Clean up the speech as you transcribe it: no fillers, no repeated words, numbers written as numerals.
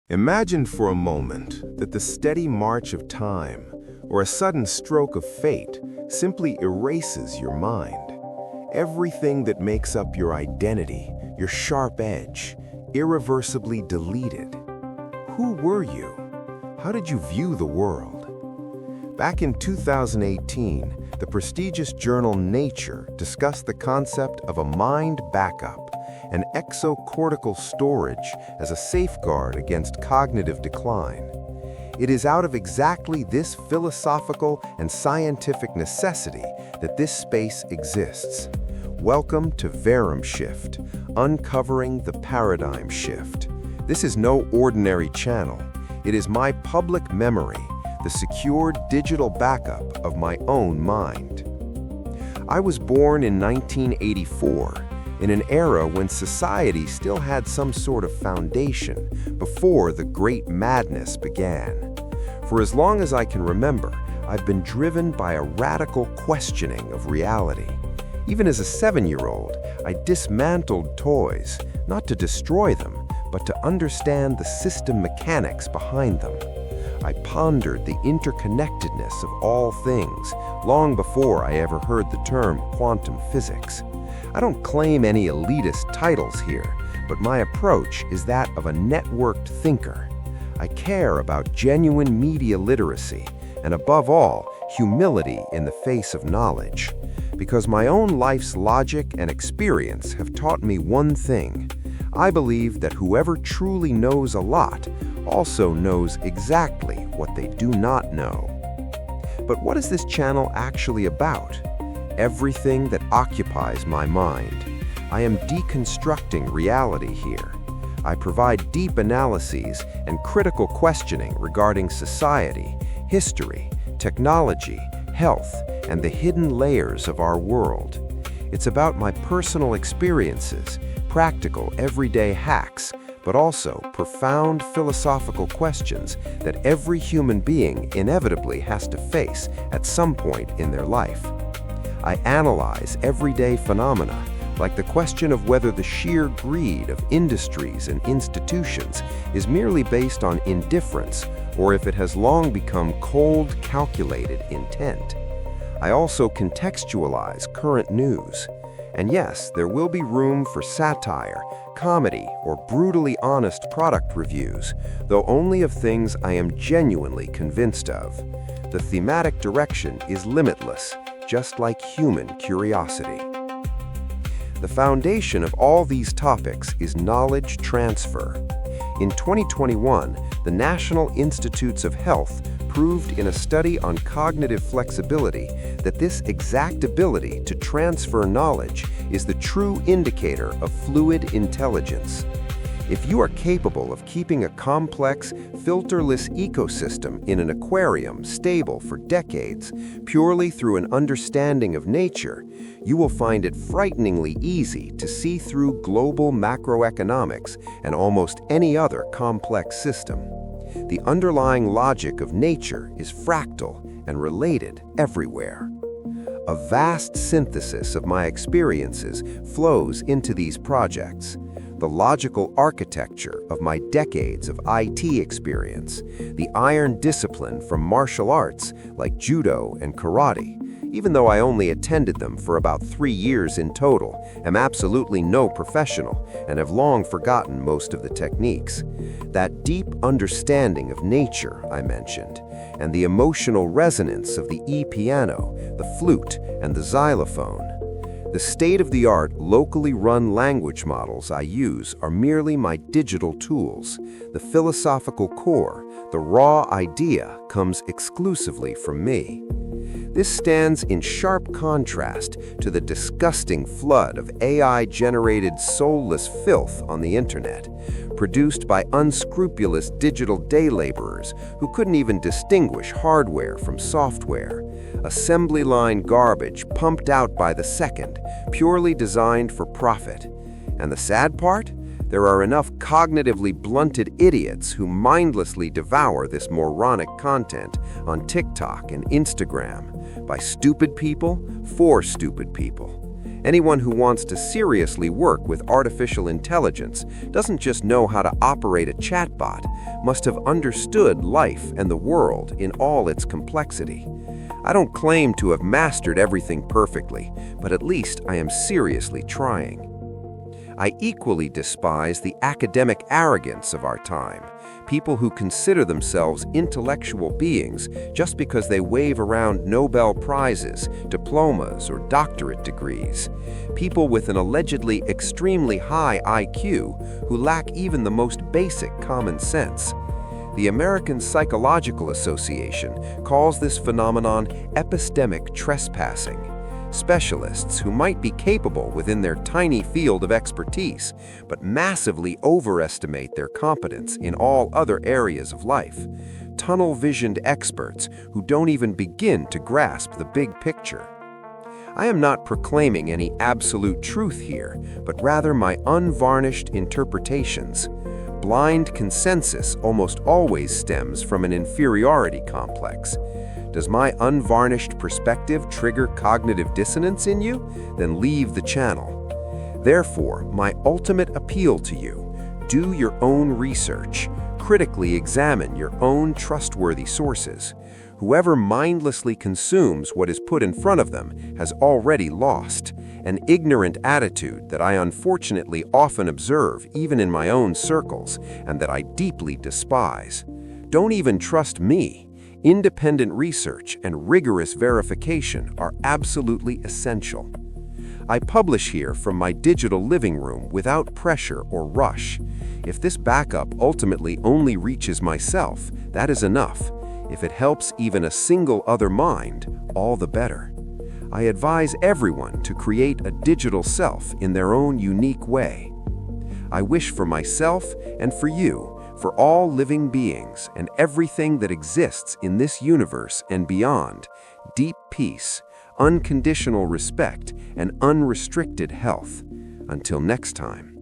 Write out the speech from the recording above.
Imagine for a moment that the steady march of time or a sudden stroke of fate simply erases your mind. Everything that makes up your identity, your sharp edge, irreversibly deleted. Who were you? How did you view the world? Back in 2018, the prestigious journal Nature discussed the concept of a mind backup, an exocortical storage as a safeguard against cognitive decline. It is out of exactly this philosophical and scientific necessity that this space exists. Welcome to VerumShift, uncovering the paradigm shift. This is no ordinary channel. It is my public memory, the secure digital backup of my own mind. I was born in 1984, in an era when society still had some sort of foundation before the Great Madness began. For as long as I can remember, I've been driven by a radical questioning of reality. Even as a 7-year-old, I dismantled toys, not to destroy them, but to understand the system mechanics behind them. I pondered the interconnectedness of all things long before I ever heard the term quantum physics. I don't claim any elitist titles here, but my approach is that of a networked thinker. I care about genuine media literacy and, above all, humility in the face of knowledge. Because my own life's logic and experience have taught me one thing. I believe that whoever truly knows a lot also knows exactly what they do not know. But what is this channel actually about? Everything that occupies my mind. I am deconstructing reality here. I provide deep analyses and critical questioning regarding society, history, technology, health, and the hidden layers of our world. It's about my personal experiences, practical everyday hacks, but also profound philosophical questions that every human being inevitably has to face at some point in their life. I analyze everyday phenomena, like the question of whether the sheer greed of industries and institutions is merely based on indifference or if it has long become cold, calculated intent. I also contextualize current news. And yes, there will be room for satire, comedy, or brutally honest product reviews, though only of things I am genuinely convinced of. The thematic direction is limitless, just like human curiosity. The foundation of all these topics is knowledge transfer. In 2021, the National Institutes of Health proved in a study on cognitive flexibility that this exact ability to transfer knowledge is the true indicator of fluid intelligence. If you are capable of keeping a complex, filterless ecosystem in an aquarium stable for decades, purely through an understanding of nature, you will find it frighteningly easy to see through global macroeconomics and almost any other complex system. The underlying logic of nature is fractal and related everywhere. A vast synthesis of my experiences flows into these projects. The logical architecture of my decades of IT experience, the iron discipline from martial arts like judo and karate, even though I only attended them for about 3 years in total, am absolutely no professional and have long forgotten most of the techniques. That deep understanding of nature I mentioned, and the emotional resonance of the e-piano, the flute, and the xylophone. The state-of-the-art, locally run language models I use are merely my digital tools. The philosophical core, the raw idea, comes exclusively from me. This stands in sharp contrast to the disgusting flood of AI-generated soulless filth on the internet, produced by unscrupulous digital day laborers who couldn't even distinguish hardware from software. Assembly line garbage pumped out by the second, purely designed for profit. And the sad part? There are enough cognitively blunted idiots who mindlessly devour this moronic content on TikTok and Instagram by stupid people for stupid people. Anyone who wants to seriously work with artificial intelligence doesn't just know how to operate a chatbot, must have understood life and the world in all its complexity. I don't claim to have mastered everything perfectly, but at least I am seriously trying. I equally despise the academic arrogance of our time, people who consider themselves intellectual beings just because they wave around Nobel Prizes, diplomas, or doctorate degrees. People with an allegedly extremely high IQ who lack even the most basic common sense. The American Psychological Association calls this phenomenon epistemic trespassing. Specialists who might be capable within their tiny field of expertise, but massively overestimate their competence in all other areas of life. Tunnel-visioned experts who don't even begin to grasp the big picture. I am not proclaiming any absolute truth here, but rather my unvarnished interpretations. Blind consensus almost always stems from an inferiority complex. Does my unvarnished perspective trigger cognitive dissonance in you? Then leave the channel. Therefore, my ultimate appeal to you: do your own research. Critically examine your own trustworthy sources. Whoever mindlessly consumes what is put in front of them has already lost, an ignorant attitude that I unfortunately often observe even in my own circles, and that I deeply despise. Don't even trust me. Independent research and rigorous verification are absolutely essential. I publish here from my digital living room without pressure or rush. If this backup ultimately only reaches myself, that is enough. If it helps even a single other mind, all the better. I advise everyone to create a digital self in their own unique way. I wish for myself and for you, for all living beings and everything that exists in this universe and beyond, deep peace, unconditional respect, and unrestricted health. Until next time.